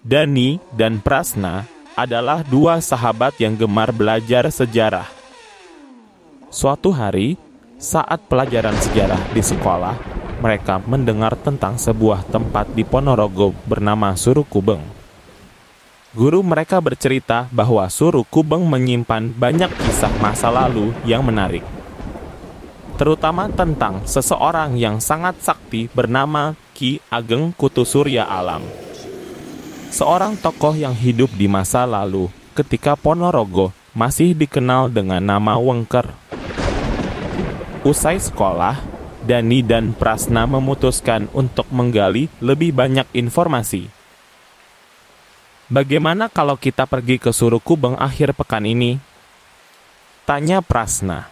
Dani dan Prasna adalah dua sahabat yang gemar belajar sejarah. Suatu hari, saat pelajaran sejarah di sekolah, mereka mendengar tentang sebuah tempat di Ponorogo bernama Surukubeng. Guru mereka bercerita bahwa Surukubeng menyimpan banyak kisah masa lalu yang menarik, terutama tentang seseorang yang sangat sakti bernama Ki Ageng Kutu Surya Alam. Seorang tokoh yang hidup di masa lalu ketika Ponorogo masih dikenal dengan nama Wengker. Usai sekolah, Dani dan Prasna memutuskan untuk menggali lebih banyak informasi. Bagaimana kalau kita pergi ke Surukubeng akhir pekan ini? Tanya Prasna.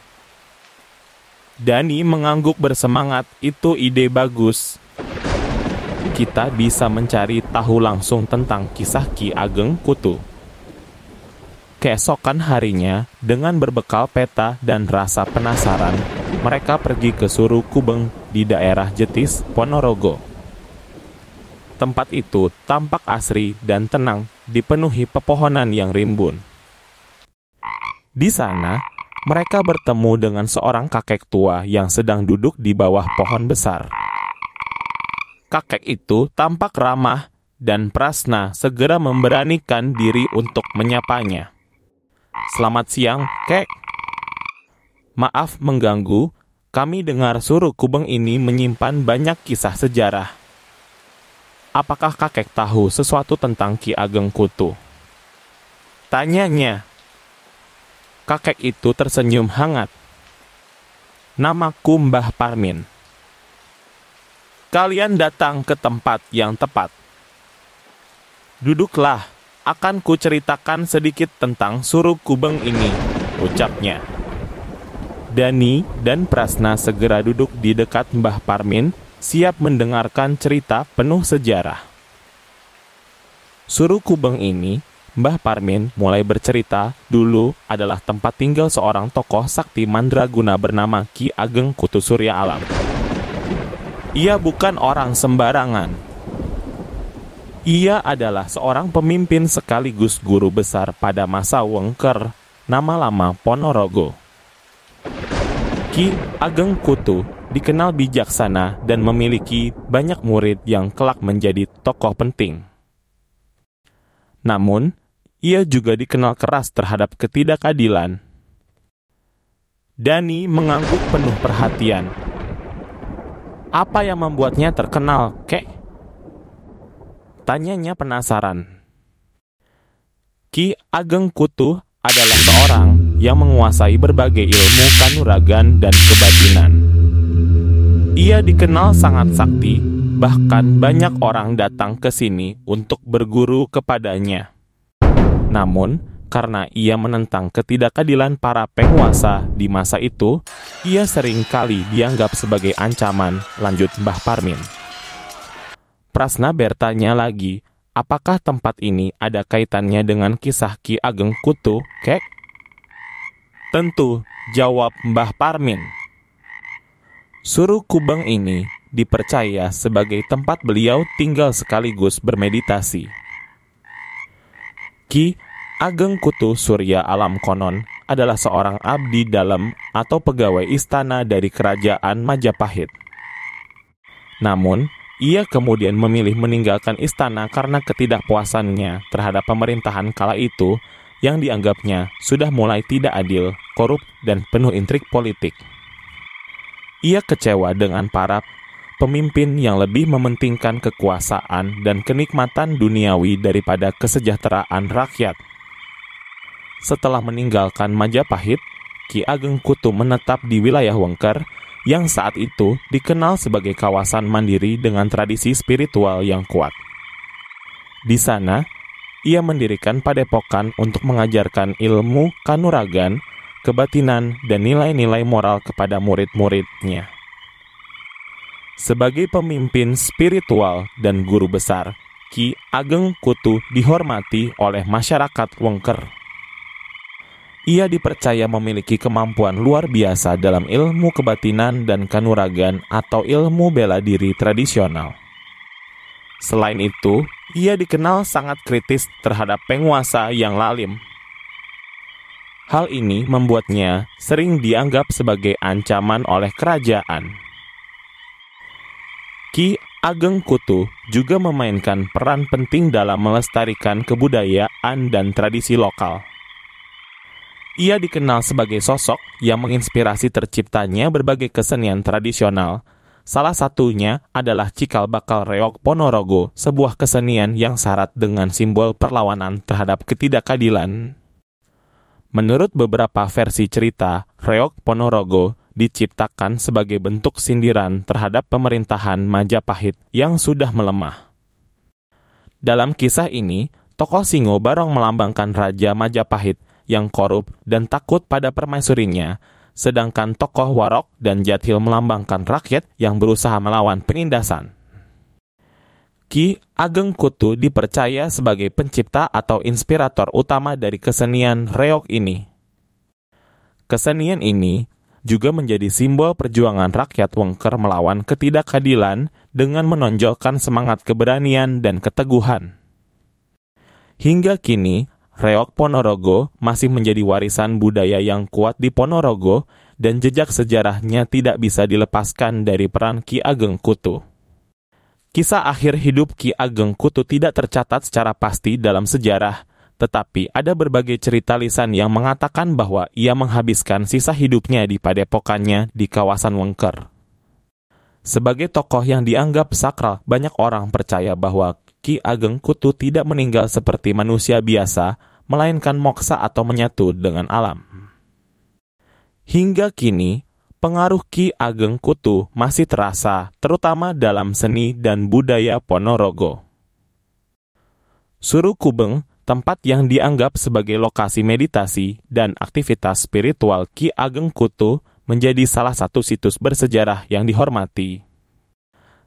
Dani mengangguk bersemangat, itu ide bagus. Kita bisa mencari tahu langsung tentang kisah Ki Ageng Kutu. Keesokan harinya, dengan berbekal peta dan rasa penasaran, mereka pergi ke Surukubeng di daerah Jetis, Ponorogo. Tempat itu tampak asri dan tenang, dipenuhi pepohonan yang rimbun. Di sana, mereka bertemu dengan seorang kakek tua yang sedang duduk di bawah pohon besar. Kakek itu tampak ramah dan Prasna segera memberanikan diri untuk menyapanya. Selamat siang, Kek. Maaf mengganggu, kami dengar Surukubeng ini menyimpan banyak kisah sejarah. Apakah kakek tahu sesuatu tentang Ki Ageng Kutu? Tanyanya. Kakek itu tersenyum hangat. Namaku Mbah Parmin. Kalian datang ke tempat yang tepat. Duduklah, akan kuceritakan sedikit tentang Surukubeng ini, ucapnya. Dani dan Prasna segera duduk di dekat Mbah Parmin, siap mendengarkan cerita penuh sejarah. Surukubeng ini, Mbah Parmin mulai bercerita, dulu adalah tempat tinggal seorang tokoh sakti mandraguna bernama Ki Ageng Kutu Surya Alam. Ia bukan orang sembarangan. Ia adalah seorang pemimpin sekaligus guru besar pada masa Wengker, nama lama Ponorogo. Ki Ageng Kutu dikenal bijaksana dan memiliki banyak murid yang kelak menjadi tokoh penting. Namun, ia juga dikenal keras terhadap ketidakadilan. Dani mengangguk penuh perhatian. Apa yang membuatnya terkenal, Kek? Tanyanya penasaran. Ki Ageng Kutu adalah seorang yang menguasai berbagai ilmu kanuragan dan kebatinan. Ia dikenal sangat sakti, bahkan banyak orang datang ke sini untuk berguru kepadanya. Namun, karena ia menentang ketidakadilan para penguasa di masa itu, ia sering kali dianggap sebagai ancaman, lanjut Mbah Parmin. Prasna bertanya lagi, apakah tempat ini ada kaitannya dengan kisah Ki Ageng Kutu, Kek? Tentu, jawab Mbah Parmin. Surukubeng ini dipercaya sebagai tempat beliau tinggal sekaligus bermeditasi. Ki Ageng Kutu Surya Alam konon adalah seorang abdi dalam atau pegawai istana dari kerajaan Majapahit. Namun, ia kemudian memilih meninggalkan istana karena ketidakpuasannya terhadap pemerintahan kala itu yang dianggapnya sudah mulai tidak adil, korup, dan penuh intrik politik. Ia kecewa dengan para pemimpin yang lebih mementingkan kekuasaan dan kenikmatan duniawi daripada kesejahteraan rakyat. Setelah meninggalkan Majapahit, Ki Ageng Kutu menetap di wilayah Wengker yang saat itu dikenal sebagai kawasan mandiri dengan tradisi spiritual yang kuat. Di sana, ia mendirikan padepokan untuk mengajarkan ilmu kanuragan, kebatinan, dan nilai-nilai moral kepada murid-muridnya. Sebagai pemimpin spiritual dan guru besar, Ki Ageng Kutu dihormati oleh masyarakat Wengker. Ia dipercaya memiliki kemampuan luar biasa dalam ilmu kebatinan dan kanuragan atau ilmu bela diri tradisional. Selain itu, ia dikenal sangat kritis terhadap penguasa yang lalim. Hal ini membuatnya sering dianggap sebagai ancaman oleh kerajaan. Ki Ageng Kutu juga memainkan peran penting dalam melestarikan kebudayaan dan tradisi lokal. Ia dikenal sebagai sosok yang menginspirasi terciptanya berbagai kesenian tradisional. Salah satunya adalah Cikal Bakal Reog Ponorogo, sebuah kesenian yang syarat dengan simbol perlawanan terhadap ketidakadilan. Menurut beberapa versi cerita, Reog Ponorogo diciptakan sebagai bentuk sindiran terhadap pemerintahan Majapahit yang sudah melemah. Dalam kisah ini, tokoh Singo Barong melambangkan Raja Majapahit yang korup dan takut pada permaisurinya, sedangkan tokoh Warok dan Jathil melambangkan rakyat yang berusaha melawan penindasan. Ki Ageng Kutu dipercaya sebagai pencipta atau inspirator utama dari kesenian reog ini. Kesenian ini juga menjadi simbol perjuangan rakyat Wengker melawan ketidakadilan dengan menonjolkan semangat keberanian dan keteguhan. Hingga kini, reog Ponorogo masih menjadi warisan budaya yang kuat di Ponorogo dan jejak sejarahnya tidak bisa dilepaskan dari peran Ki Ageng Kutu. Kisah akhir hidup Ki Ageng Kutu tidak tercatat secara pasti dalam sejarah, tetapi ada berbagai cerita lisan yang mengatakan bahwa ia menghabiskan sisa hidupnya di padepokannya di kawasan Wengker. Sebagai tokoh yang dianggap sakral, banyak orang percaya bahwa Ki Ageng Kutu tidak meninggal seperti manusia biasa, melainkan moksa atau menyatu dengan alam. Hingga kini, pengaruh Ki Ageng Kutu masih terasa, terutama dalam seni dan budaya Ponorogo. Suru Kubeng, tempat yang dianggap sebagai lokasi meditasi dan aktivitas spiritual Ki Ageng Kutu, menjadi salah satu situs bersejarah yang dihormati.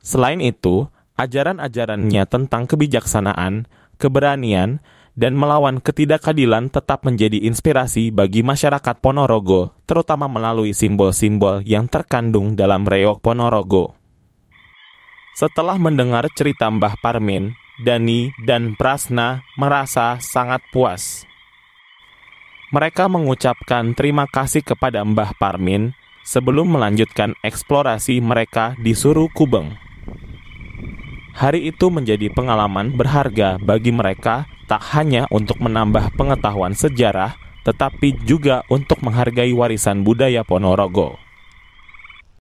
Selain itu, ajaran-ajarannya tentang kebijaksanaan, keberanian, dan melawan ketidakadilan tetap menjadi inspirasi bagi masyarakat Ponorogo, terutama melalui simbol-simbol yang terkandung dalam reog Ponorogo. Setelah mendengar cerita Mbah Parmin, Dani dan Prasna merasa sangat puas. Mereka mengucapkan terima kasih kepada Mbah Parmin sebelum melanjutkan eksplorasi mereka di Suru Kubeng. Hari itu menjadi pengalaman berharga bagi mereka, tak hanya untuk menambah pengetahuan sejarah, tetapi juga untuk menghargai warisan budaya Ponorogo.